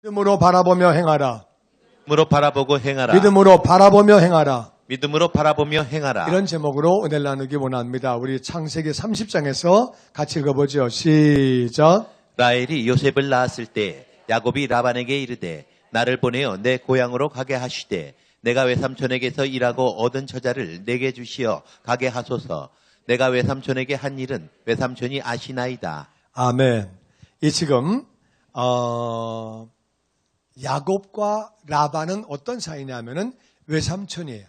믿음으로 바라보며 행하라. 믿음으로 바라보고 행하라. 믿음으로 바라보며 행하라. 믿음으로 바라보며 행하라. 이런 제목으로 은혜를 나누기 원합니다. 우리 창세기 30장에서 같이 읽어보죠. 시작. 라헬이 요셉을 낳았을 때 야곱이 라반에게 이르되 나를 보내어 내 고향으로 가게 하시되 내가 외삼촌에게서 일하고 얻은 처자를 내게 주시어 가게 하소서. 내가 외삼촌에게 한 일은 외삼촌이 아시나이다. 아멘. 이 지금 야곱과 라반은 어떤 사이냐면은 외삼촌이에요.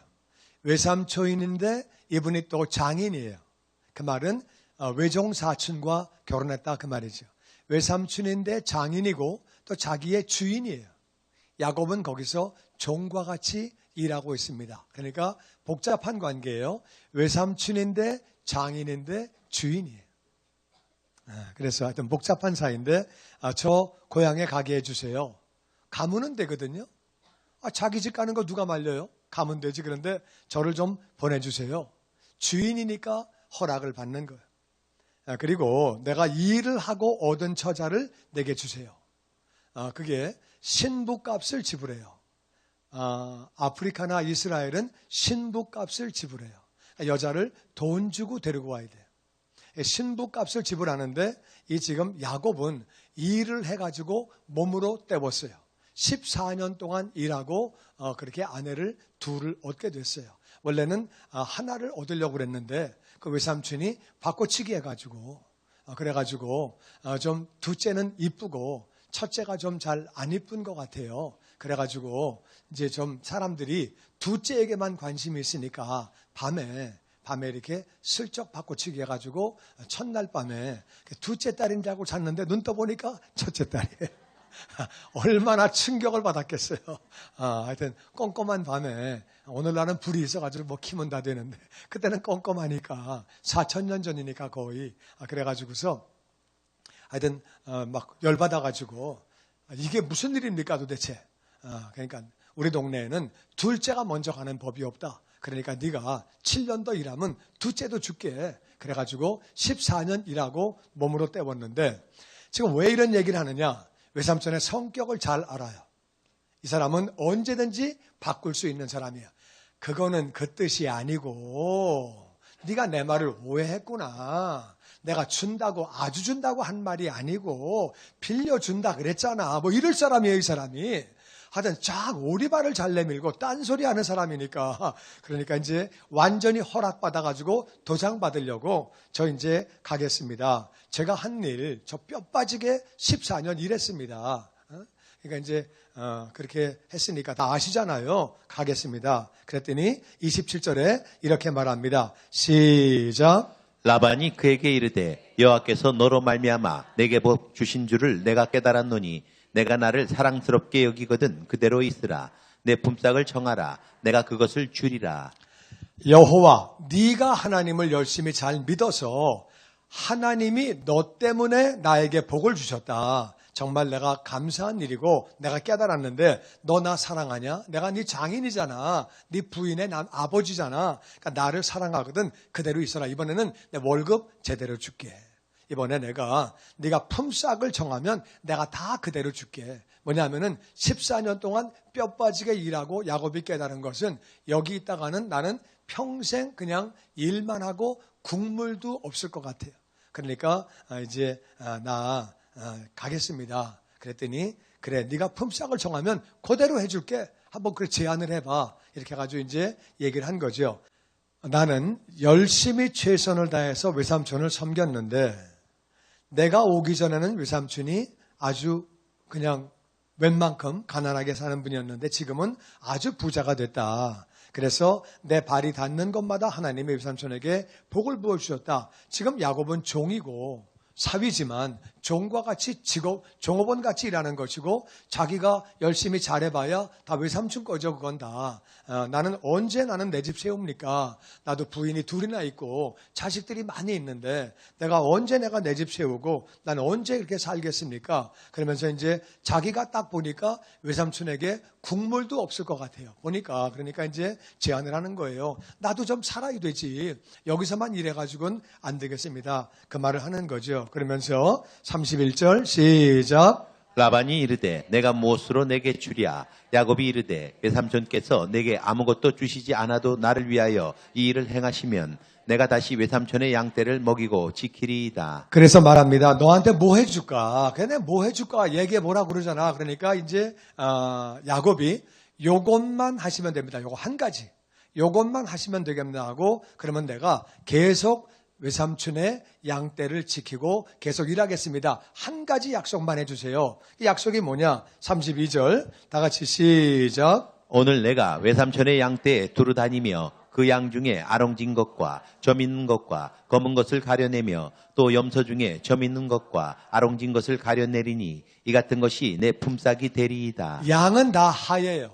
외삼촌인데 이분이 또 장인이에요. 그 말은 외종사촌과 결혼했다 그 말이죠. 외삼촌인데 장인이고 또 자기의 주인이에요. 야곱은 거기서 종과 같이 일하고 있습니다. 그러니까 복잡한 관계예요. 외삼촌인데 장인인데 주인이에요. 그래서 하여튼 복잡한 사이인데 저 고향에 가게 해주세요. 가면은 되거든요. 자기 집 가는 거 누가 말려요? 가면 되지. 그런데 저를 좀 보내주세요. 주인이니까 허락을 받는 거예요. 그리고 내가 이 일을 하고 얻은 처자를 내게 주세요. 그게 신부값을 지불해요. 아프리카나 이스라엘은 신부값을 지불해요. 여자를 돈 주고 데리고 와야 돼요. 신부값을 지불하는데 이 지금 야곱은 이 일을 해가지고 몸으로 때웠어요. 14년 동안 일하고 그렇게 아내를 둘을 얻게 됐어요. 원래는 하나를 얻으려고 그랬는데 그 외삼촌이 바꿔치기 해가지고 그래가지고 좀 둘째는 이쁘고 첫째가 좀 잘 안 이쁜 것 같아요. 그래가지고 이제 좀 사람들이 둘째에게만 관심이 있으니까 밤에 이렇게 슬쩍 바꿔치기 해가지고 첫날 밤에 둘째 딸인 줄 알고 잤는데 눈 떠보니까 첫째 딸이에요. 얼마나 충격을 받았겠어요. 하여튼 꼼꼼한 밤에 오늘날은 불이 있어가지고 뭐 키면 다 되는데 그때는 꼼꼼하니까 4,000년 전이니까 거의 그래가지고서 하여튼 막 열받아가지고 이게 무슨 일입니까 도대체. 그러니까 우리 동네에는 둘째가 먼저 가는 법이 없다. 그러니까 네가 7년 더 일하면 둘째도 줄게. 그래가지고 14년 일하고 몸으로 때웠는데 지금 왜 이런 얘기를 하느냐. 외삼촌의 성격을 잘 알아요. 이 사람은 언제든지 바꿀 수 있는 사람이에요. 그거는 그 뜻이 아니고 네가 내 말을 오해했구나. 내가 준다고 아주 준다고 한 말이 아니고 빌려준다 그랬잖아. 뭐 이럴 사람이에요 이 사람이. 하여튼 쫙 오리발을 잘 내밀고 딴소리 하는 사람이니까 그러니까 이제 완전히 허락받아가지고 도장 받으려고 저 이제 가겠습니다. 제가 한 일 저 뼈 빠지게 14년 일했습니다. 그러니까 이제 그렇게 했으니까 다 아시잖아요. 가겠습니다. 그랬더니 27절에 이렇게 말합니다. 시작. 라반이 그에게 이르되 여호와께서 너로 말미암아 내게 복 주신 줄을 내가 깨달았노니 내가 나를 사랑스럽게 여기거든 그대로 있으라. 내 품삯을 정하라. 내가 그것을 주리라. 여호와 네가 하나님을 열심히 잘 믿어서 하나님이 너 때문에 나에게 복을 주셨다. 정말 내가 감사한 일이고 내가 깨달았는데 너 나 사랑하냐? 내가 네 장인이잖아. 네 부인의 아버지잖아. 그러니까 나를 사랑하거든 그대로 있어라. 이번에는 내 월급 제대로 줄게. 이번에 네가 품삯을 정하면 내가 다 그대로 줄게. 뭐냐면은 14년 동안 뼈 빠지게 일하고 야곱이 깨달은 것은 여기 있다가는 나는 평생 그냥 일만 하고 국물도 없을 것 같아요. 그러니까 이제 나 가겠습니다. 그랬더니 그래 네가 품삯을 정하면 그대로 해줄게. 한번 그래 제안을 해봐. 이렇게 해가지고 이제 얘기를 한 거죠. 나는 열심히 최선을 다해서 외삼촌을 섬겼는데 내가 오기 전에는 외삼촌이 아주 그냥 웬만큼 가난하게 사는 분이었는데 지금은 아주 부자가 됐다. 그래서 내 발이 닿는 곳마다 하나님의 외삼촌에게 복을 부어주셨다. 지금 야곱은 종이고 사위지만 종과 같이 종업원 같이 일하는 것이고 자기가 열심히 잘해봐야 다 외삼촌 거죠. 그건 다. 나는 언제 나는 내 집 세웁니까? 나도 부인이 둘이나 있고 자식들이 많이 있는데 내가 언제 내가 내 집 세우고 나는 언제 그렇게 살겠습니까? 그러면서 이제 자기가 딱 보니까 외삼촌에게 국물도 없을 것 같아요. 보니까 그러니까 이제 제안을 하는 거예요. 나도 좀 살아야 되지. 여기서만 일해가지고는 안 되겠습니다. 그 말을 하는 거죠. 그러면서 31절 시작. 라반이 이르되 내가 무엇으로 내게 주랴? 야곱이 이르되 외삼촌께서 내게 아무것도 주시지 않아도 나를 위하여 이 일을 행하시면 내가 다시 외삼촌의 양떼를 먹이고 지키리이다. 그래서 말합니다. 너한테 뭐 해줄까? 걔네 뭐 해줄까? 얘기해 보라 그러잖아. 그러니까 이제 야곱이 요것만 하시면 됩니다. 요거 한 가지. 요것만 하시면 되겠나 하고 그러면 내가 계속 외삼촌의 양떼를 지키고 계속 일하겠습니다. 한 가지 약속만 해주세요. 이 약속이 뭐냐? 32절 다 같이 시작. 오늘 내가 외삼촌의 양떼에 두루 다니며 그 양 중에 아롱진 것과 점 있는 것과 검은 것을 가려내며 또 염소 중에 점 있는 것과 아롱진 것을 가려내리니 이 같은 것이 내 품삯이 되리이다. 양은 다 하얘요.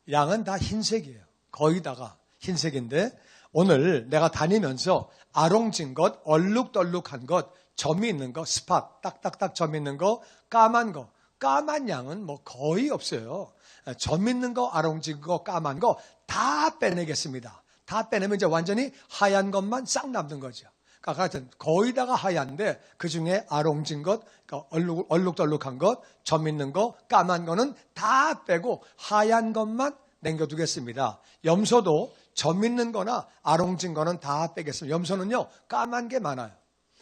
양은 다 흰색이에요. 거의 다가 흰색인데 오늘 내가 다니면서 아롱진 것, 얼룩덜룩한 것, 점이 있는 거, 스팟, 딱딱딱 점 있는 거, 까만 거. 까만 양은 뭐 거의 없어요. 점 있는 거, 아롱진 거, 까만 거 다 빼내겠습니다. 다 빼내면 이제 완전히 하얀 것만 싹 남는 거죠. 그러니까 하여튼 거의 다가 하얀데 그 중에 아롱진 것, 그러니까 얼룩덜룩한 것, 점 있는 거, 까만 거는 다 빼고 하얀 것만 남겨두겠습니다. 염소도 점 있는 거나 아롱진 거는 다 빼겠습니다. 염소는요, 까만 게 많아요.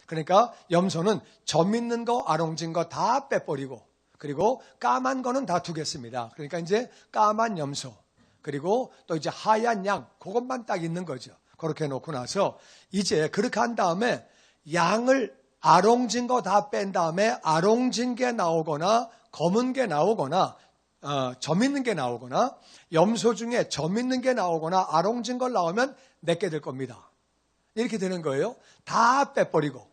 그러니까 염소는 점 있는 거, 아롱진 거 다 빼버리고, 그리고 까만 거는 다 두겠습니다. 그러니까 이제 까만 염소, 그리고 또 이제 하얀 양, 그것만 딱 있는 거죠. 그렇게 해놓고 나서 이제 그렇게 한 다음에 양을 아롱진 거 다 뺀 다음에 아롱진 게 나오거나 검은 게 나오거나 점 있는 게 나오거나 염소 중에 점 있는 게 나오거나 아롱진 걸 나오면 내게 될 겁니다. 이렇게 되는 거예요. 다 빼버리고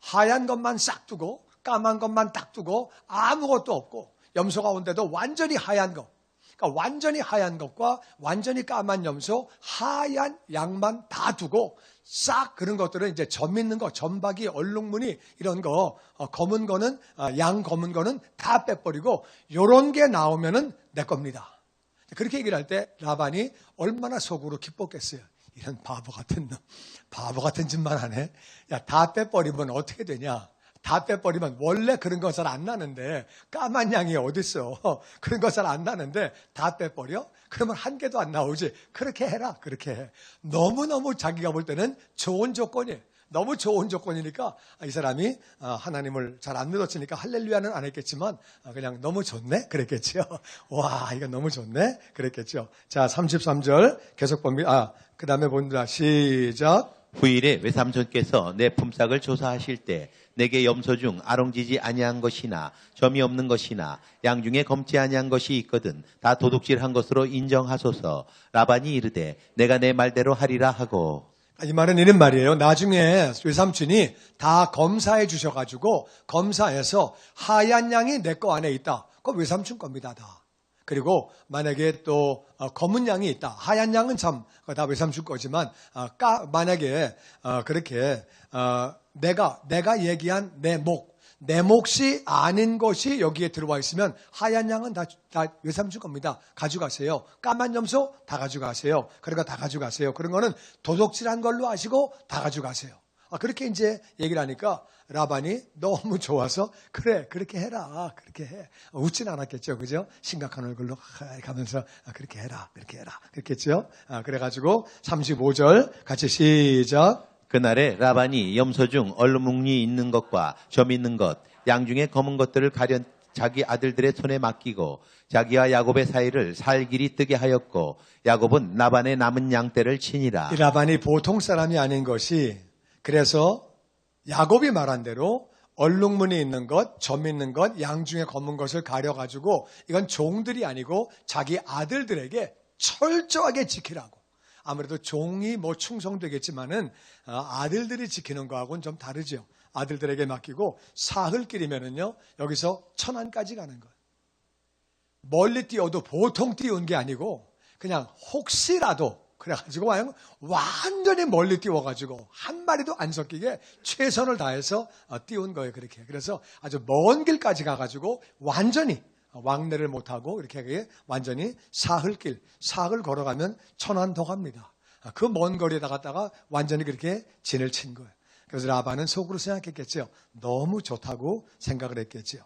하얀 것만 싹 두고 까만 것만 딱 두고 아무것도 없고 염소 가운데도 완전히 하얀 것, 그러니까 완전히 하얀 것과 완전히 까만 염소, 하얀 양만 다 두고 싹 그런 것들은 이제 점 있는 거, 점박이, 얼룩무늬 이런 거, 검은 거는 양 검은 거는 다 빼버리고 요런 게 나오면은 내 겁니다. 그렇게 얘기를 할 때 라반이 얼마나 속으로 기뻤겠어요. 이런 바보 같은 놈, 바보 같은 짓만 하네. 야, 다 빼버리면 어떻게 되냐? 다 빼버리면 원래 그런 건 잘 안 나는데 까만 양이 어딨어. 그런 건 잘 안 나는데 다 빼버려? 그러면 한 개도 안 나오지. 그렇게 해라. 그렇게 해. 너무너무 자기가 볼 때는 좋은 조건이에요. 너무 좋은 조건이니까 이 사람이 하나님을 잘 안 믿었으니까 할렐루야는 안 했겠지만 그냥 너무 좋네? 그랬겠죠. 와, 이거 너무 좋네? 그랬겠죠. 자, 33절 계속 봅니다. 그 다음에 본다. 시작. 후일에 외삼촌께서 내 품삯을 조사하실 때 내게 염소 중 아롱지지 아니한 것이나 점이 없는 것이나 양 중에 검지 아니한 것이 있거든 다 도둑질한 것으로 인정하소서. 라반이 이르되 내가 내 말대로 하리라 하고. 이 말은 이런 말이에요. 나중에 외삼촌이 다 검사해 주셔가지고 검사해서 하얀 양이 내 거 안에 있다. 그거 외삼촌 겁니다. 다. 그리고 만약에 또 검은 양이 있다. 하얀 양은 참 다 외삼촌 거지만 만약에 그렇게 내가 얘기한 내 몫이 아닌 것이 여기에 들어와 있으면 하얀 양은 다 외삼촌 겁니다. 가져가세요. 까만 염소 다 가져가세요. 그러니까 다 가져가세요. 그런 거는 도둑질한 걸로 아시고 다 가져가세요. 그렇게 이제 얘기를 하니까 라반이 너무 좋아서 그래 그렇게 해라 그렇게 해. 웃진 않았겠죠, 그죠? 심각한 얼굴로 가면서 그렇게 해라 그랬겠죠. 그래가지고 35절 같이 시작. 그날에 라반이 염소 중 얼룩무늬 있는 것과 점 있는 것, 양 중에 검은 것들을 가려 자기 아들들의 손에 맡기고 자기와 야곱의 사이를 살길이 뜨게 하였고 야곱은 라반의 남은 양떼를 치니라. 이 라반이 보통 사람이 아닌 것이 그래서 야곱이 말한 대로 얼룩무늬 있는 것, 점 있는 것, 양 중에 검은 것을 가려가지고 이건 종들이 아니고 자기 아들들에게 철저하게 지키라고. 아무래도 종이 뭐 충성되겠지만은 아들들이 지키는 거하고는 좀 다르죠. 아들들에게 맡기고 사흘길이면은요 여기서 천안까지 가는 거예요. 멀리 뛰어도 보통 뛰어온 게 아니고 그냥 혹시라도 그래가지고 완전히 멀리 띄워가지고 한 마리도 안 섞이게 최선을 다해서 띄운 거예요. 그렇게. 그래서 아주 먼 길까지 가가지고 완전히 왕래를 못하고 이렇게 완전히 사흘 걸어가면 천안 더 갑니다. 그 먼 거리에다 갔다가 완전히 그렇게 진을 친 거예요. 그래서 라반은 속으로 생각했겠죠. 너무 좋다고 생각을 했겠죠.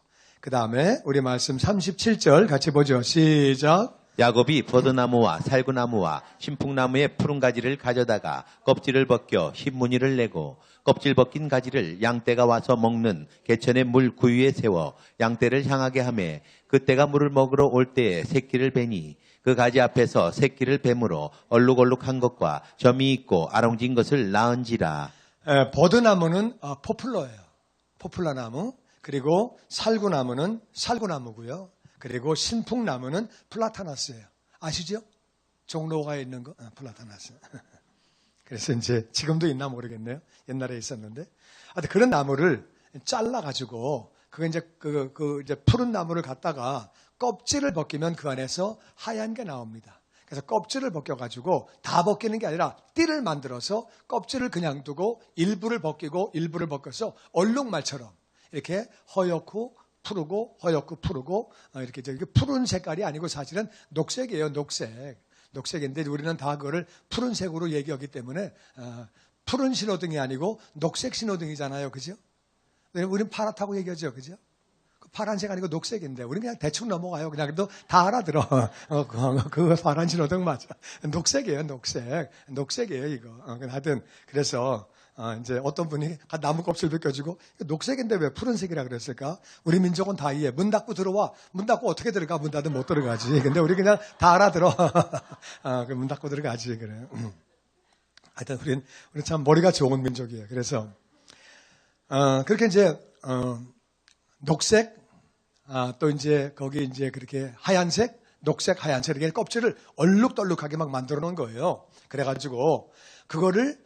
그 다음에 우리 말씀 37절 같이 보죠. 시작. 야곱이 버드나무와 살구나무와 신풍나무의 푸른 가지를 가져다가 껍질을 벗겨 흰 무늬를 내고 껍질 벗긴 가지를 양떼가 와서 먹는 개천의 물 구유에 세워 양떼를 향하게 하매 그때가 물을 먹으러 올 때에 새끼를 베니 그 가지 앞에서 새끼를 뱀으로 얼룩얼룩한 것과 점이 있고 아롱진 것을 낳은지라. 버드나무는 포플러예요. 포플러나무. 그리고 살구나무는 살구나무고요. 그리고 신풍나무는 플라타나스예요. 아시죠? 종로가에 있는 거 플라타나스. 그래서 이제 지금도 있나 모르겠네요. 옛날에 있었는데. 하여튼 그런 나무를 잘라가지고 그거 이제 이제 푸른 나무를 갖다가 껍질을 벗기면 그 안에서 하얀 게 나옵니다. 그래서 껍질을 벗겨가지고 다 벗기는 게 아니라 띠를 만들어서 껍질을 그냥 두고 일부를 벗기고 일부를 벗겨서 얼룩말처럼 이렇게 허옇고 푸르고 허옇고 푸르고 이렇게 이게 푸른 색깔이 아니고 사실은 녹색이에요. 녹색인데 우리는 다 그거를 푸른색으로 얘기하기 때문에 푸른 신호등이 아니고 녹색 신호등이잖아요. 그죠? 우리는 파랗다고 얘기하죠. 그죠? 파란색 아니고 녹색인데 우리는 그냥 대충 넘어가요. 그냥 그래도 다 알아들어. 그거 파란 신호등 맞아. 녹색이에요. 녹색이에요. 이거. 하여튼 그래서 이제 어떤 분이 나무 껍질 벗겨지고 녹색인데 왜 푸른색이라 그랬을까? 우리 민족은 다 이해. 문 닫고 들어와. 문 닫고 어떻게 들어가? 문 닫으면 못 들어가지. 근데 우리 그냥 다 알아들어. 문 닫고 들어가지. 그래. 하여튼 우리 참 머리가 좋은 민족이에요. 그래서 그렇게 이제 녹색 또 이제 거기 이제 그렇게 하얀색, 녹색, 하얀색 이렇게 껍질을 얼룩덜룩하게 막 만들어 놓은 거예요. 그래가지고 그거를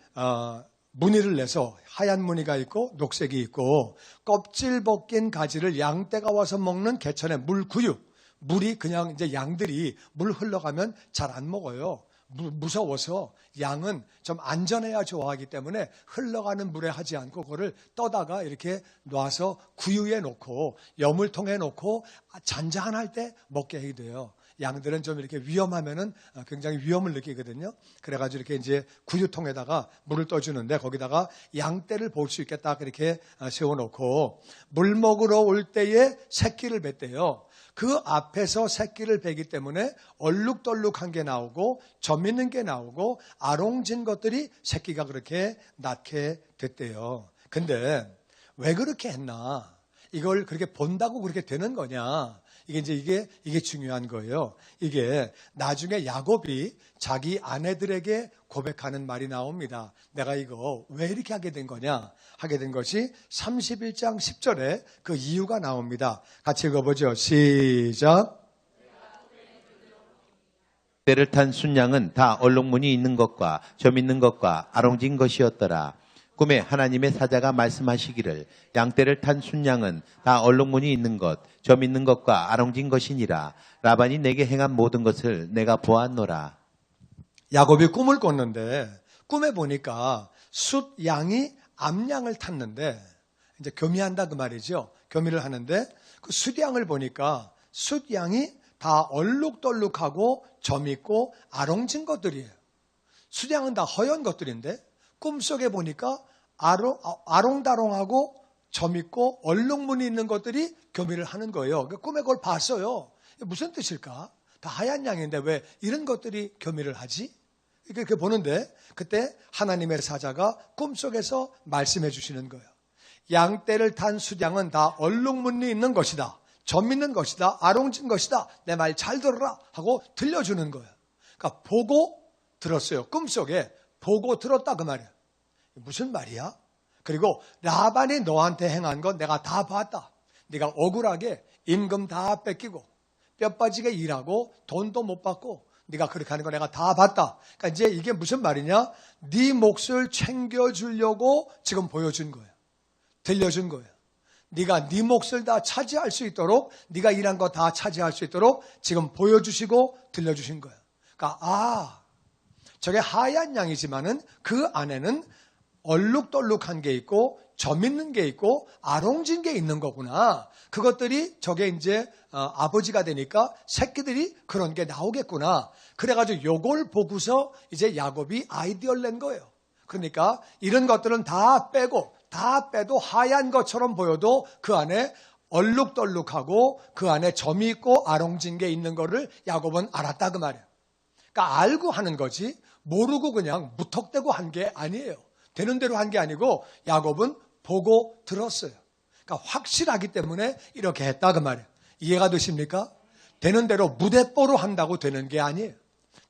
무늬를 내서 하얀 무늬가 있고 녹색이 있고 껍질 벗긴 가지를 양떼가 와서 먹는 개천의 물구유. 물이 그냥 이제 양들이 물 흘러가면 잘 안 먹어요. 무서워서 양은 좀 안전해야 좋아하기 때문에 흘러가는 물에 하지 않고 그거를 떠다가 이렇게 놔서 구유에 놓고 여물통에 놓고 잔잔할 때 먹게 해야 돼요. 양들은 좀 이렇게 위험하면은 굉장히 위험을 느끼거든요. 그래가지고 이렇게 이제 구유통에다가 물을 떠주는데 거기다가 양떼를 볼 수 있게 딱 이렇게 세워놓고 물 먹으러 올 때에 새끼를 뱉대요. 그 앞에서 새끼를 베기 때문에 얼룩덜룩한 게 나오고 점 있는 게 나오고 아롱진 것들이 새끼가 그렇게 낳게 됐대요. 근데 왜 그렇게 했나? 이걸 그렇게 본다고 그렇게 되는 거냐? 이게 중요한 거예요. 이게 나중에 야곱이 자기 아내들에게 고백하는 말이 나옵니다. 내가 이거 왜 이렇게 하게 된 거냐? 하게 된 것이 31장 10절에 그 이유가 나옵니다. 같이 읽어보죠. 시작. 때를 탄 순양은 다 얼룩무늬 있는 것과 점 있는 것과 아롱진 것이었더라. 꿈에 하나님의 사자가 말씀하시기를 양떼를 탄 순양은 다 얼룩무늬 있는 것, 점 있는 것과 아롱진 것이니라. 라반이 내게 행한 모든 것을 내가 보았노라. 야곱이 꿈을 꿨는데 꿈에 보니까 숫양이 암양을 탔는데 이제 교미한다 그 말이죠. 교미를 하는데 그 숫양을 보니까 숫양이 다 얼룩덜룩하고 점 있고 아롱진 것들이에요. 숫양은 다 허연 것들인데 꿈속에 보니까 아롱다롱하고 점 있고 얼룩무늬 있는 것들이 교미를 하는 거예요. 꿈에 그걸 봤어요. 무슨 뜻일까? 다 하얀 양인데 왜 이런 것들이 교미를 하지? 이렇게 보는데 그때 하나님의 사자가 꿈속에서 말씀해 주시는 거예요. 양떼를 탄 숫양은 다 얼룩무늬 있는 것이다. 점 있는 것이다. 아롱진 것이다. 내 말 잘 들어라 하고 들려주는 거예요. 그러니까 보고 들었어요. 꿈속에 보고 들었다 그 말이에요. 무슨 말이야? 그리고 라반이 너한테 행한 건 내가 다 봤다. 네가 억울하게 임금 다 뺏기고 뼈 빠지게 일하고 돈도 못 받고 네가 그렇게 하는 거 내가 다 봤다. 그러니까 이제 이게 무슨 말이냐? 네 몫을 챙겨주려고 지금 보여준 거예요. 들려준 거예요. 네가 네 몫을 다 차지할 수 있도록 네가 일한 거 다 차지할 수 있도록 지금 보여주시고 들려주신 거예요. 그러니까 저게 하얀 양이지만은 그 안에는 얼룩덜룩한 게 있고 점 있는 게 있고 아롱진 게 있는 거구나. 그것들이 저게 이제 아버지가 되니까 새끼들이 그런 게 나오겠구나. 그래가지고 요걸 보고서 이제 야곱이 아이디어를 낸 거예요. 그러니까 이런 것들은 다 빼고 다 빼도 하얀 것처럼 보여도 그 안에 얼룩덜룩하고 그 안에 점이 있고 아롱진 게 있는 거를 야곱은 알았다 그 말이에요. 그러니까 알고 하는 거지 모르고 그냥 무턱대고 한 게 아니에요. 되는 대로 한 게 아니고 야곱은 보고 들었어요. 그러니까 확실하기 때문에 이렇게 했다 그 말이에요. 이해가 되십니까? 되는 대로 무대뽀로 한다고 되는 게 아니에요.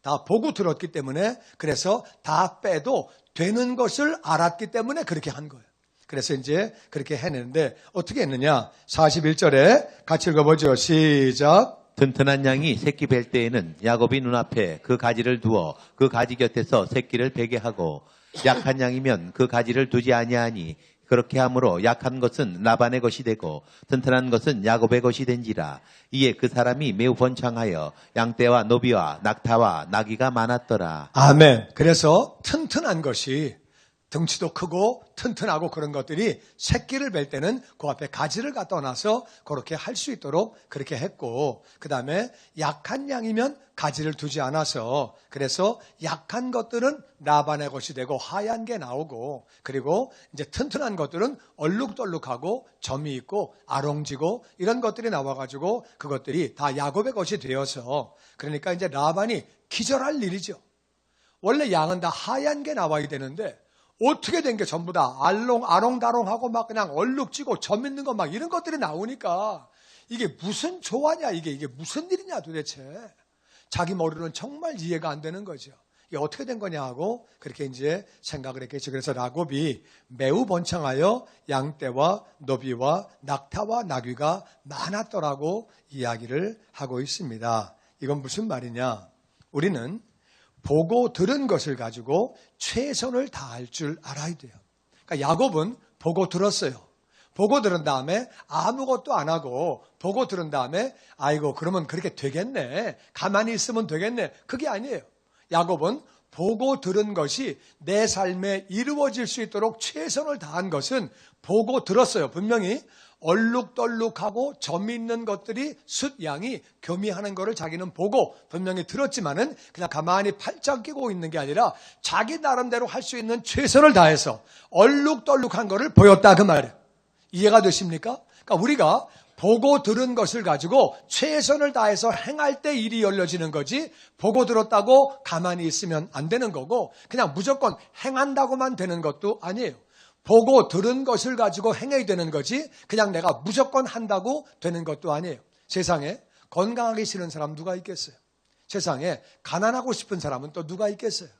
다 보고 들었기 때문에 그래서 다 빼도 되는 것을 알았기 때문에 그렇게 한 거예요. 그래서 이제 그렇게 해냈는데 어떻게 했느냐? 41절에 같이 읽어보죠. 시작. 튼튼한 양이 새끼 뵐 때에는 야곱이 눈앞에 그 가지를 두어 그 가지 곁에서 새끼를 베게 하고 약한 양이면 그 가지를 두지 아니하니 그렇게 함으로 약한 것은 라반의 것이 되고 튼튼한 것은 야곱의 것이 된지라. 이에 그 사람이 매우 번창하여 양떼와 노비와 낙타와 나귀가 많았더라. 아멘. 그래서 튼튼한 것이 덩치도 크고 튼튼하고 그런 것들이 새끼를 뵐 때는 그 앞에 가지를 갖다 놔서 그렇게 할 수 있도록 그렇게 했고, 그 다음에 약한 양이면 가지를 두지 않아서 그래서 약한 것들은 라반의 것이 되고 하얀 게 나오고, 그리고 이제 튼튼한 것들은 얼룩덜룩하고 점이 있고 아롱지고 이런 것들이 나와가지고 그것들이 다 야곱의 것이 되어서, 그러니까 이제 라반이 기절할 일이죠. 원래 양은 다 하얀 게 나와야 되는데 어떻게 된 게 전부 다 아롱다롱하고 막 그냥 얼룩지고 점 있는 거 막 이런 것들이 나오니까 이게 무슨 조화냐, 이게 무슨 일이냐 도대체. 자기 머리로는 정말 이해가 안 되는 거죠. 이게 어떻게 된 거냐 하고 그렇게 이제 생각을 했겠죠. 그래서 야곱이 매우 번창하여 양떼와 노비와 낙타와 나귀가 많았더라고 이야기를 하고 있습니다. 이건 무슨 말이냐? 우리는 보고 들은 것을 가지고 최선을 다할 줄 알아야 돼요. 그러니까 야곱은 보고 들었어요. 보고 들은 다음에 아무것도 안 하고 보고 들은 다음에 아이고 그러면 그렇게 되겠네. 가만히 있으면 되겠네. 그게 아니에요. 야곱은 보고 들은 것이 내 삶에 이루어질 수 있도록 최선을 다한 것은 보고 들었어요. 분명히 얼룩덜룩하고 점이 있는 것들이 숫양이 교미하는 것을 자기는 보고 분명히 들었지만은 그냥 가만히 팔짱 끼고 있는 게 아니라 자기 나름대로 할 수 있는 최선을 다해서 얼룩덜룩한 것을 보였다 그 말이에요. 이해가 되십니까? 그러니까 우리가 보고 들은 것을 가지고 최선을 다해서 행할 때 일이 열려지는 거지, 보고 들었다고 가만히 있으면 안 되는 거고 그냥 무조건 행한다고만 되는 것도 아니에요. 보고 들은 것을 가지고 행해야 되는 거지 그냥 내가 무조건 한다고 되는 것도 아니에요. 세상에 건강하기 싫은 사람 누가 있겠어요? 세상에 가난하고 싶은 사람은 또 누가 있겠어요?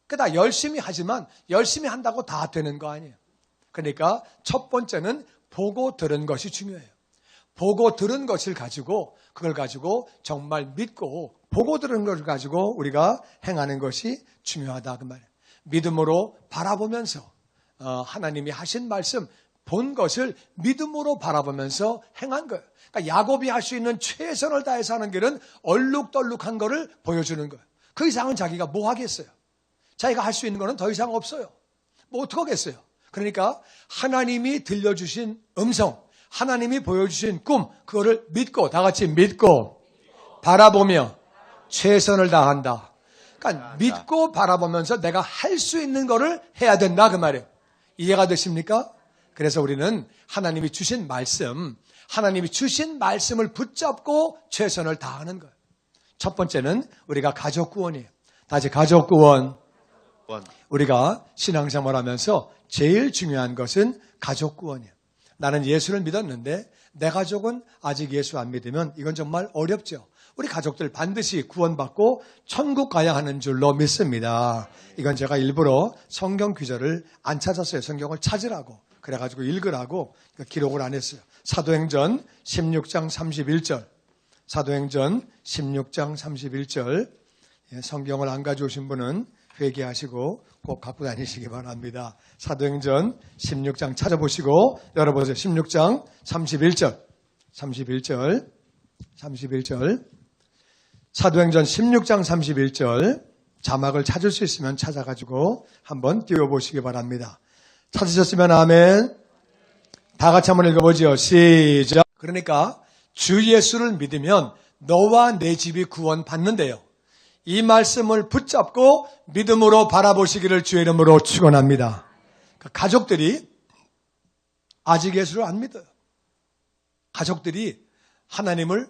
그다 열심히 하지만 열심히 한다고 다 되는 거 아니에요. 그러니까 첫 번째는 보고 들은 것이 중요해요. 보고 들은 것을 가지고 그걸 가지고 정말 믿고 보고 들은 것을 가지고 우리가 행하는 것이 중요하다 그 말이에요. 믿음으로 바라보면서 하나님이 하신 말씀 본 것을 믿음으로 바라보면서 행한 거예요. 그러니까 야곱이 할 수 있는 최선을 다해서 하는 길은 얼룩덜룩한 거를 보여주는 거예요. 그 이상은 자기가 뭐 하겠어요? 자기가 할 수 있는 거는 더 이상 없어요. 뭐 어떡하겠어요? 그러니까 하나님이 들려주신 음성, 하나님이 보여주신 꿈, 그거를 믿고 다 같이 믿고 바라보며 최선을 다한다. 그러니까 믿고 바라보면서 내가 할 수 있는 거를 해야 된다 그 말이에요. 이해가 되십니까? 그래서 우리는 하나님이 주신 말씀, 하나님이 주신 말씀을 붙잡고 최선을 다하는 거예요. 첫 번째는 우리가 가족 구원이에요. 다시 가족 구원. 우리가 신앙생활하면서 제일 중요한 것은 가족 구원이에요. 나는 예수를 믿었는데 내 가족은 아직 예수 안 믿으면 이건 정말 어렵죠. 우리 가족들 반드시 구원받고 천국 가야 하는 줄로 믿습니다. 이건 제가 일부러 성경 구절을 안 찾았어요. 성경을 찾으라고. 그래가지고 읽으라고 기록을 안 했어요. 사도행전 16장 31절. 사도행전 16장 31절. 성경을 안 가져오신 분은 회개하시고 꼭 갖고 다니시기 바랍니다. 사도행전 16장 찾아보시고 열어보세요. 16장 31절. 31절. 사도행전 16장 31절 자막을 찾을 수 있으면 찾아가지고 한번 띄워보시기 바랍니다. 찾으셨으면 아멘. 다 같이 한번 읽어보죠. 시작. 그러니까 주 예수를 믿으면 너와 내 집이 구원받는데요. 이 말씀을 붙잡고 믿음으로 바라보시기를 주의 이름으로 축원합니다. 가족들이 아직 예수를 안 믿어요. 가족들이 하나님을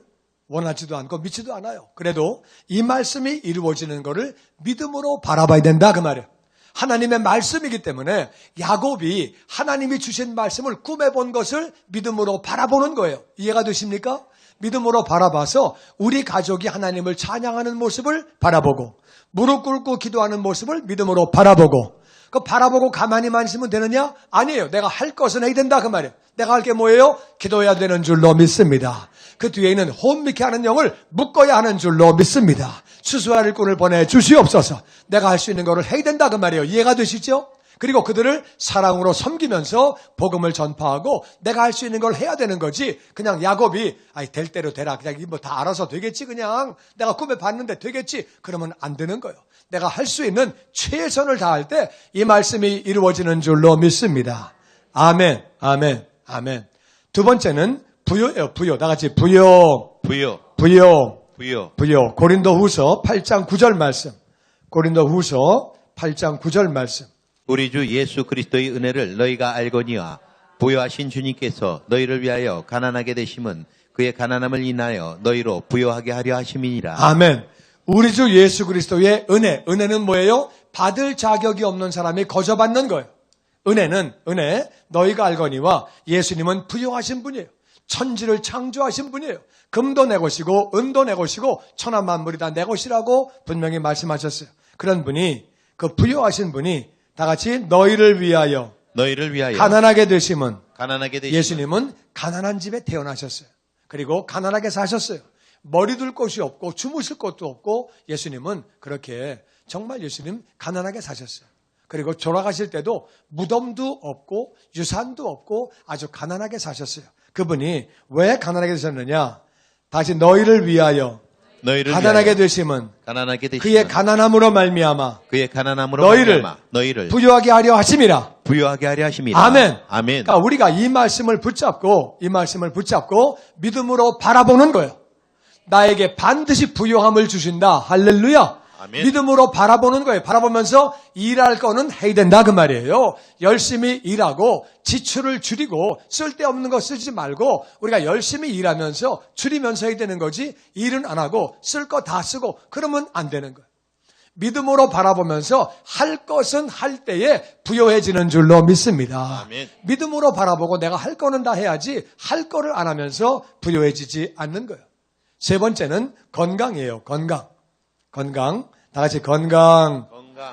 원하지도 않고 믿지도 않아요. 그래도 이 말씀이 이루어지는 것을 믿음으로 바라봐야 된다 그 말이에요. 하나님의 말씀이기 때문에 야곱이 하나님이 주신 말씀을 꿈에 본 것을 믿음으로 바라보는 거예요. 이해가 되십니까? 믿음으로 바라봐서 우리 가족이 하나님을 찬양하는 모습을 바라보고 무릎 꿇고 기도하는 모습을 믿음으로 바라보고 그 바라보고 가만히만 있으면 되느냐? 아니에요. 내가 할 것은 해야 된다 그 말이에요. 내가 할 게 뭐예요? 기도해야 되는 줄로 믿습니다. 그 뒤에 있는 혼미케 하는 영을 묶어야 하는 줄로 믿습니다. 수수할 일꾼을 보내 주시옵소서. 내가 할 수 있는 것을 해야 된다 그 말이에요. 이해가 되시죠? 그리고 그들을 사랑으로 섬기면서 복음을 전파하고 내가 할 수 있는 걸 해야 되는 거지. 그냥 야곱이 될 대로 되라. 그냥 뭐 다 알아서 되겠지 그냥. 내가 꿈에 봤는데 되겠지. 그러면 안 되는 거예요. 내가 할 수 있는 최선을 다할 때 이 말씀이 이루어지는 줄로 믿습니다. 아멘, 아멘, 아멘. 두 번째는 부요예요. 부요. 다 같이 부요. 부요. 부요. 부요. 부요. 고린도후서 8장 9절 말씀. 고린도후서 8장 9절 말씀. 우리 주 예수 그리스도의 은혜를 너희가 알거니와 부요하신 주님께서 너희를 위하여 가난하게 되심은 그의 가난함을 인하여 너희로 부요하게 하려 하심이니라. 아멘. 우리 주 예수 그리스도의 은혜. 은혜는 뭐예요? 받을 자격이 없는 사람이 거저 받는 거예요. 은혜. 너희가 알거니와 예수님은 부요하신 분이에요. 천지를 창조하신 분이에요. 금도 내 것이고 은도 내 것이고 천하 만물이 다 내 것이라고 분명히 말씀하셨어요. 그런 분이 그 부요하신 분이 다 같이 너희를 위하여 가난하게 되심은 예수님은 가난한 집에 태어나셨어요. 그리고 가난하게 사셨어요. 머리 둘 곳이 없고 주무실 곳도 없고 예수님은 그렇게 정말 예수님 가난하게 사셨어요. 그리고 돌아가실 때도 무덤도 없고 유산도 없고 아주 가난하게 사셨어요. 그분이 왜 가난하게 되셨느냐? 다시 너희를 위하여 가난하게 되심은 그의 가난함으로 말미암아 너희를 부요하게 하려 하심이라. 아멘. 그러니까 우리가 이 말씀을 붙잡고 믿음으로 바라보는 거예요. 나에게 반드시 부요함을 주신다. 할렐루야. 아멘. 믿음으로 바라보는 거예요. 바라보면서 일할 거는 해야 된다 그 말이에요. 열심히 일하고 지출을 줄이고 쓸데없는 거 쓰지 말고 우리가 열심히 일하면서 줄이면서 해야 되는 거지 일은 안 하고 쓸 거 다 쓰고 그러면 안 되는 거예요. 믿음으로 바라보면서 할 것은 할 때에 부요해지는 줄로 믿습니다. 아멘. 믿음으로 바라보고 내가 할 거는 다 해야지 할 거를 안 하면서 부요해지지 않는 거예요. 세 번째는 건강이에요. 건강. 다 같이 건강.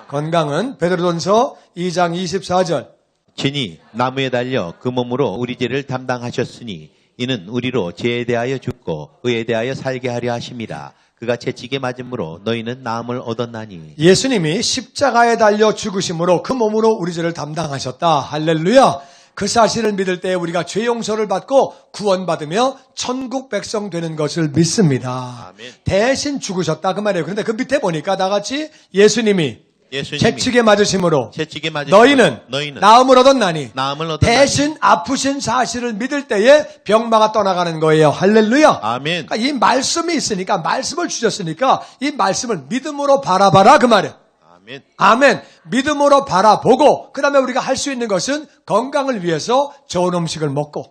건강은 베드로전서 2장 24절. 진이 나무에 달려 그 몸으로 우리 죄를 담당하셨으니 이는 우리로 죄에 대하여 죽고 의에 대하여 살게 하려 하심이라. 그가 채찍에 맞음으로 너희는 나음을 얻었나니. 예수님이 십자가에 달려 죽으심으로 그 몸으로 우리 죄를 담당하셨다. 할렐루야. 그 사실을 믿을 때 우리가 죄 용서를 받고 구원받으며 천국 백성 되는 것을 믿습니다. 아멘. 대신 죽으셨다 그 말이에요. 그런데 그 밑에 보니까 다 같이 예수님이 채찍에 맞으심으로 너희는 나음을 얻었나니 대신 아프신 사실을 믿을 때에 병마가 떠나가는 거예요. 할렐루야. 아멘. 그러니까 이 말씀이 있으니까 말씀을 주셨으니까 이 말씀을 믿음으로 바라봐라 그 말이에요. 아멘. 믿음으로 바라보고 그 다음에 우리가 할 수 있는 것은 건강을 위해서 좋은 음식을 먹고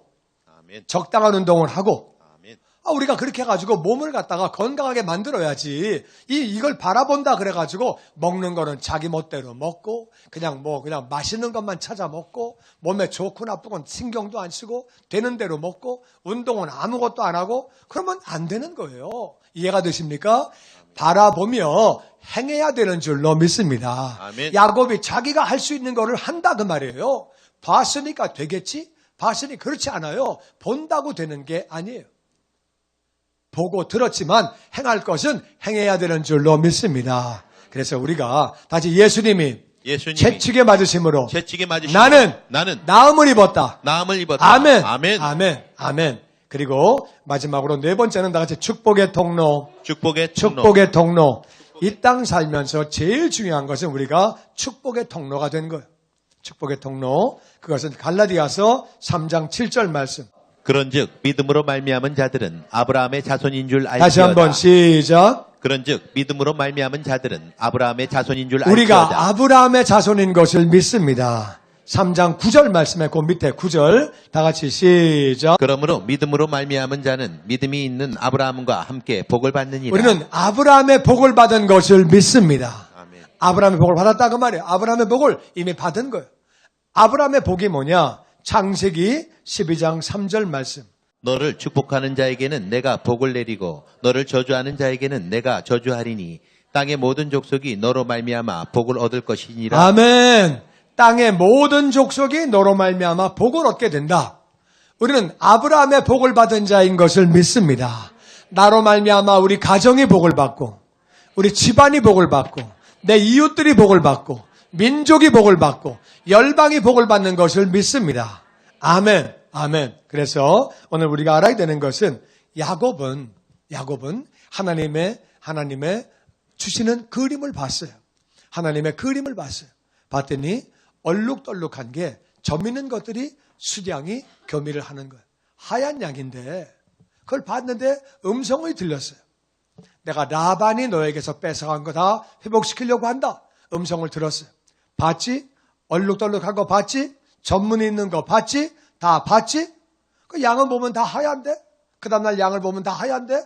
아멘. 적당한 운동을 하고 아멘. 우리가 그렇게 해가지고 몸을 갖다가 건강하게 만들어야지 이걸 바라본다 그래가지고 먹는 거는 자기 멋대로 먹고 그냥 맛있는 것만 찾아 먹고 몸에 좋고 나쁘건 신경도 안 쓰고 되는 대로 먹고 운동은 아무것도 안 하고 그러면 안 되는 거예요. 이해가 되십니까? 바라보며 행해야 되는 줄로 믿습니다. 아멘. 야곱이 자기가 할 수 있는 거를 한다 그 말이에요. 봤으니까 되겠지? 봤으니 그렇지 않아요. 본다고 되는 게 아니에요. 보고 들었지만 행할 것은 행해야 되는 줄로 믿습니다. 그래서 우리가 다시 예수님이 채찍에 맞으심으로 나는 나음을 입었다. 아멘. 아멘. 그리고 마지막으로 네 번째는 다 같이 축복의 통로. 이 땅 살면서 제일 중요한 것은 우리가 축복의 통로가 된 거예요. 축복의 통로. 그것은 갈라디아서 3장 7절 말씀. 그런즉 믿음으로 말미암은 자들은 아브라함의 자손인 줄 알지어다. 다시 한번 시작. 그런즉 믿음으로 말미암은 자들은 아브라함의 자손인 줄 알지어다. 우리가 아브라함의 자손인 것을 믿습니다. 3장 9절 말씀에 그 밑에 9절 다 같이 시작. 그러므로 믿음으로 말미암은 자는 믿음이 있는 아브라함과 함께 복을 받느니라. 우리는 아브라함의 복을 받은 것을 믿습니다. 아멘. 아브라함의 복을 받았다 그 말이에요. 아브라함의 복을 이미 받은 거예요. 아브라함의 복이 뭐냐? 창세기 12장 3절 말씀. 너를 축복하는 자에게는 내가 복을 내리고 너를 저주하는 자에게는 내가 저주하리니 땅의 모든 족속이 너로 말미암아 복을 얻을 것이니라. 아멘. 땅의 모든 족속이 너로 말미암아 복을 얻게 된다. 우리는 아브라함의 복을 받은 자인 것을 믿습니다. 나로 말미암아 우리 가정이 복을 받고 우리 집안이 복을 받고 내 이웃들이 복을 받고 민족이 복을 받고 열방이 복을 받는 것을 믿습니다. 아멘. 아멘. 그래서 오늘 우리가 알아야 되는 것은 야곱은 하나님의 주시는 그림을 봤어요. 하나님의 그림을 봤어요. 봤더니 얼룩덜룩한 게 점 있는 것들이 수량이 교미를 하는 거예요. 하얀 양인데 그걸 봤는데 음성이 들렸어요. 내가 라반이 너에게서 뺏어간 거 다 회복시키려고 한다. 음성을 들었어요. 봤지? 얼룩덜룩한 거 봤지? 전문이 있는 거 봤지? 다 봤지? 그 양을 보면 다 하얀데? 그 다음날 양을 보면 다 하얀데?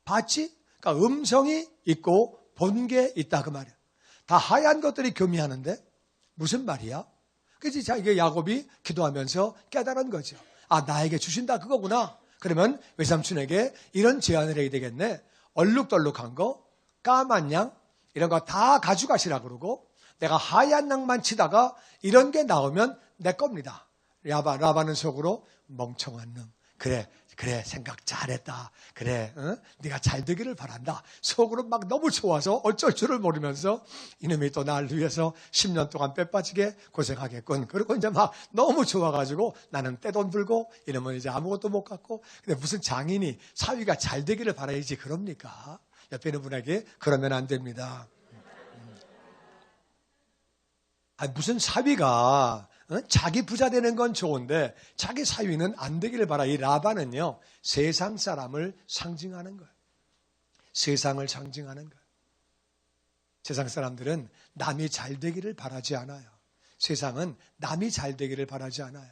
봤지? 그러니까 음성이 있고 본 게 있다 그 말이야. 다 하얀 것들이 교미하는데 무슨 말이야? 그치? 자, 이게 야곱이 기도하면서 깨달은 거죠. 아, 나에게 주신다 그거구나. 그러면 외삼촌에게 이런 제안을 해야 되겠네. 얼룩덜룩한 거, 까만 양 이런 거 다 가져가시라 그러고 내가 하얀 양만 치다가 이런 게 나오면 내 겁니다. 라반은 속으로 멍청한 놈. 그래 생각 잘했다. 그래 네가 잘 되기를 바란다. 속으로 막 너무 좋아서 어쩔 줄을 모르면서 이놈이 또 날 위해서 10년 동안 빼빠지게 고생하겠군. 그리고 이제 막 너무 좋아가지고 나는 떼돈 들고 이러면 이제 아무것도 못 갖고. 근데 무슨 장인이 사위가 잘 되기를 바라야지 그럽니까? 옆에 있는 분에게 그러면 안 됩니다. 무슨 사위가 자기 부자 되는 건 좋은데 자기 사위는 안 되기를 바라. 이 라반은요 세상 사람을 상징하는 거예요. 세상을 상징하는 거예요. 세상 사람들은 남이 잘 되기를 바라지 않아요. 세상은 남이 잘 되기를 바라지 않아요.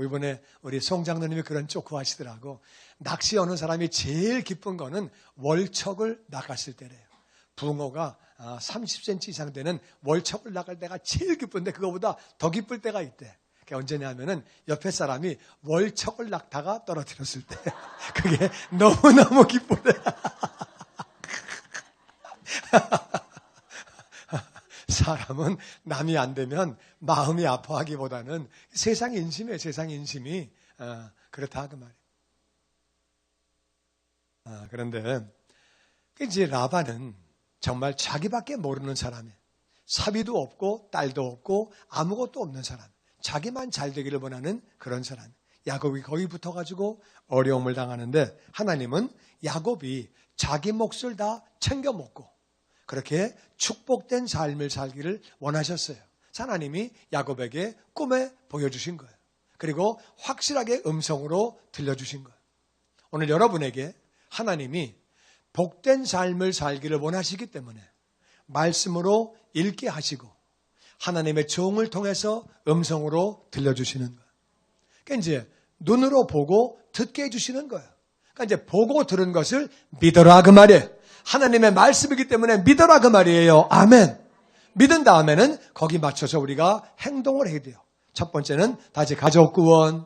이번에 우리 송 장로님이 그런 쪼크 하시더라고. 낚시 오는 사람이 제일 기쁜 거는 월척을 낚았을 때래요. 붕어가 30cm 이상 되는 월척을 나갈 때가 제일 기쁜데 그거보다 더 기쁠 때가 있대. 그게 언제냐면은 옆에 사람이 월척을 낚다가 떨어뜨렸을 때 그게 너무너무 기쁘대. 사람은 남이 안 되면 마음이 아파하기보다는 세상 인심이에요. 세상 인심이 그렇다 그 말이에요. 그런데 이제 라반은 정말 자기밖에 모르는 사람이에요. 사위도 없고 딸도 없고 아무것도 없는 사람. 자기만 잘 되기를 원하는 그런 사람. 야곱이 거기 붙어가지고 어려움을 당하는데 하나님은 야곱이 자기 몫을 다 챙겨 먹고 그렇게 축복된 삶을 살기를 원하셨어요. 하나님이 야곱에게 꿈에 보여주신 거예요. 그리고 확실하게 음성으로 들려주신 거예요. 오늘 여러분에게 하나님이 복된 삶을 살기를 원하시기 때문에 말씀으로 읽게 하시고 하나님의 종을 통해서 음성으로 들려주시는 거예요. 그러니까 이제 눈으로 보고 듣게 해주시는 거예요. 그러니까 이제 보고 들은 것을 믿어라 그 말이에요. 하나님의 말씀이기 때문에 믿어라 그 말이에요. 아멘. 믿은 다음에는 거기 맞춰서 우리가 행동을 해야 돼요. 첫 번째는 다시 가족 구원.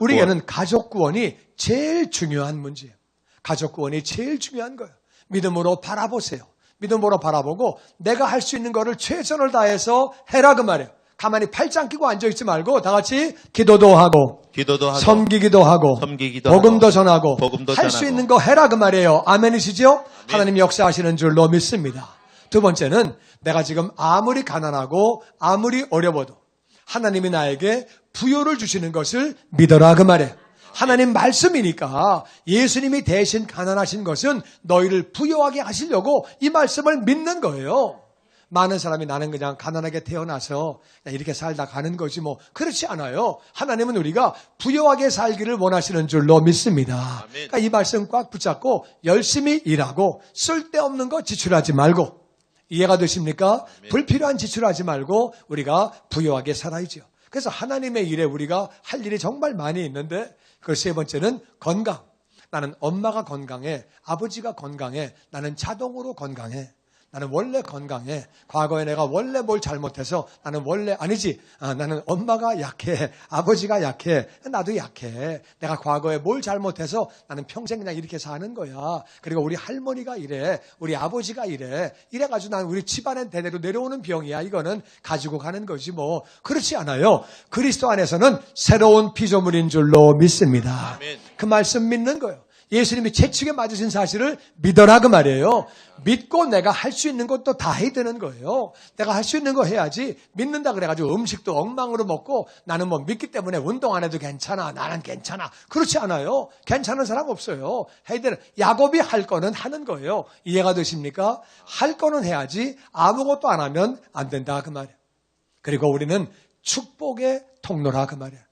우리에게는 가족 구원이 제일 중요한 문제예요. 가족 구원이 제일 중요한 거예요. 믿음으로 바라보세요. 믿음으로 바라보고 내가 할 수 있는 거를 최선을 다해서 해라 그 말이에요. 가만히 팔짱 끼고 앉아있지 말고 다 같이 기도도 하고 섬기기도 하고 복음도 전하고 할 수 있는 거 해라 그 말이에요. 아멘이시죠? 아멘. 하나님 역사하시는 줄로 믿습니다. 두 번째는 내가 지금 아무리 가난하고 아무리 어려워도 하나님이 나에게 부요를 주시는 것을 믿어라 그 말이에요. 하나님 말씀이니까 예수님이 대신 가난하신 것은 너희를 부요하게 하시려고 이 말씀을 믿는 거예요. 많은 사람이 나는 그냥 가난하게 태어나서 이렇게 살다 가는 거지 뭐 그렇지 않아요. 하나님은 우리가 부요하게 살기를 원하시는 줄로 믿습니다. 그러니까 이 말씀 꽉 붙잡고 열심히 일하고 쓸데없는 거 지출하지 말고 이해가 되십니까? 불필요한 지출하지 말고 우리가 부유하게 살아야죠. 그래서 하나님의 일에 우리가 할 일이 정말 많이 있는데 그 세 번째는 건강. 나는 엄마가 건강해. 아버지가 건강해. 나는 자동으로 건강해. 나는 원래 건강해. 과거에 내가 원래 뭘 잘못해서 나는 원래 아니지. 나는 엄마가 약해. 아버지가 약해. 나도 약해. 내가 과거에 뭘 잘못해서 나는 평생 그냥 이렇게 사는 거야. 그리고 우리 할머니가 이래. 우리 아버지가 이래. 이래가지고 나는 우리 집안에 대대로 내려오는 병이야. 이거는 가지고 가는 거지 뭐. 그렇지 않아요. 그리스도 안에서는 새로운 피조물인 줄로 믿습니다. 아멘. 그 말씀 믿는 거예요. 예수님이 채찍에 맞으신 사실을 믿어라 그 말이에요. 믿고 내가 할 수 있는 것도 다 해야 되는 거예요. 내가 할 수 있는 거 해야지. 믿는다 그래가지고 음식도 엉망으로 먹고 나는 뭐 믿기 때문에 운동 안 해도 괜찮아. 나는 괜찮아. 그렇지 않아요. 괜찮은 사람 없어요. 해야 되는 야곱이 할 거는 하는 거예요. 이해가 되십니까? 할 거는 해야지 아무것도 안 하면 안 된다 그 말이에요. 그리고 우리는 축복의 통로라 그 말이에요.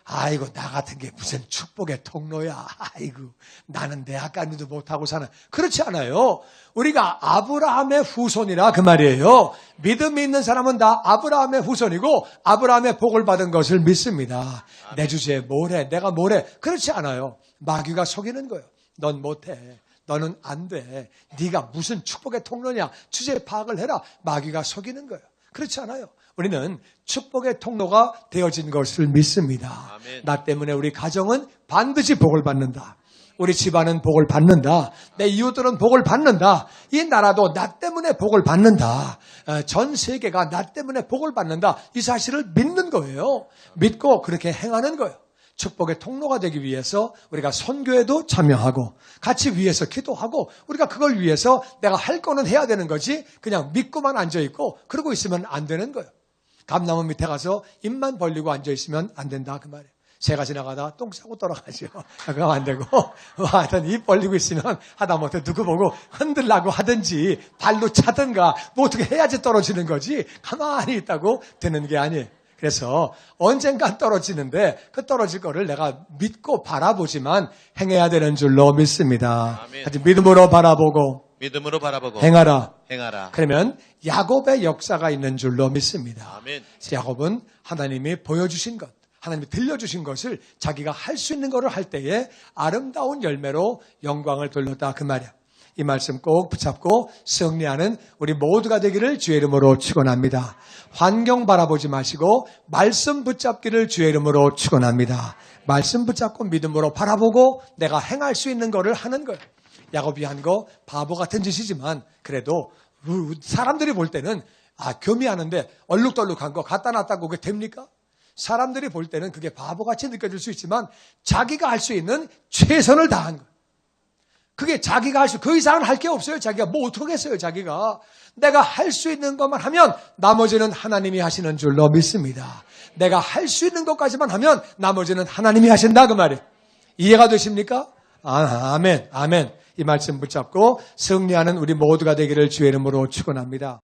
아이고 나 같은 게 무슨 축복의 통로야. 아이고 나는 대학까지도 못하고 사는. 그렇지 않아요. 우리가 아브라함의 후손이라 그 말이에요. 믿음이 있는 사람은 다 아브라함의 후손이고 아브라함의 복을 받은 것을 믿습니다. 내 주제에 뭘 해. 내가 뭘 해. 그렇지 않아요. 마귀가 속이는 거예요. 넌 못해. 너는 안 돼. 네가 무슨 축복의 통로냐. 주제 파악을 해라. 마귀가 속이는 거예요. 그렇지 않아요. 우리는 축복의 통로가 되어진 것을 믿습니다. 아멘. 나 때문에 우리 가정은 반드시 복을 받는다. 우리 집안은 복을 받는다. 내 이웃들은 복을 받는다. 이 나라도 나 때문에 복을 받는다. 전 세계가 나 때문에 복을 받는다. 이 사실을 믿는 거예요. 믿고 그렇게 행하는 거예요. 축복의 통로가 되기 위해서 우리가 선교에도 참여하고 같이 위해서 기도하고 우리가 그걸 위해서 내가 할 거는 해야 되는 거지 그냥 믿고만 앉아있고 그러고 있으면 안 되는 거예요. 감나무 밑에 가서 입만 벌리고 앉아있으면 안 된다 그 말이에요. 새가 지나가다 똥 싸고 돌아가죠. 그러면 안 되고 하여튼 입 벌리고 있으면 하다못해 누구 보고 흔들라고 하든지 발로 차든가 뭐 어떻게 해야지 떨어지는 거지 가만히 있다고 되는 게 아니에요. 그래서 언젠간 떨어지는데 그 떨어질 거를 내가 믿고 바라보지만 행해야 되는 줄로 믿습니다. 아멘. 하여튼 믿음으로 바라보고 믿음으로 바라보고 행하라. 그러면 야곱의 역사가 있는 줄로 믿습니다. 아멘. 야곱은 하나님이 보여주신 것, 하나님이 들려주신 것을 자기가 할 수 있는 것을 할 때에 아름다운 열매로 영광을 돌렸다 그 말이야. 이 말씀 꼭 붙잡고 승리하는 우리 모두가 되기를 주의 이름으로 축원합니다. 환경 바라보지 마시고 말씀 붙잡기를 주의 이름으로 축원합니다. 말씀 붙잡고 믿음으로 바라보고 내가 행할 수 있는 것을 하는 거예요. 야곱이 한 거 바보 같은 짓이지만 그래도 사람들이 볼 때는 교미하는데 얼룩덜룩한 거 갖다 놨다고 그게 됩니까? 사람들이 볼 때는 그게 바보같이 느껴질 수 있지만 자기가 할 수 있는 최선을 다한 거예요. 그게 자기가 할 수, 그 이상은 할 게 없어요. 자기가 뭐 어떡하겠어요, 자기가. 내가 할 수 있는 것만 하면 나머지는 하나님이 하시는 줄로 믿습니다. 내가 할 수 있는 것까지만 하면 나머지는 하나님이 하신다, 그 말이에요. 이해가 되십니까? 아멘, 아멘. 이 말씀 붙잡고 승리하는 우리 모두가 되기를 주의 이름으로 축원합니다.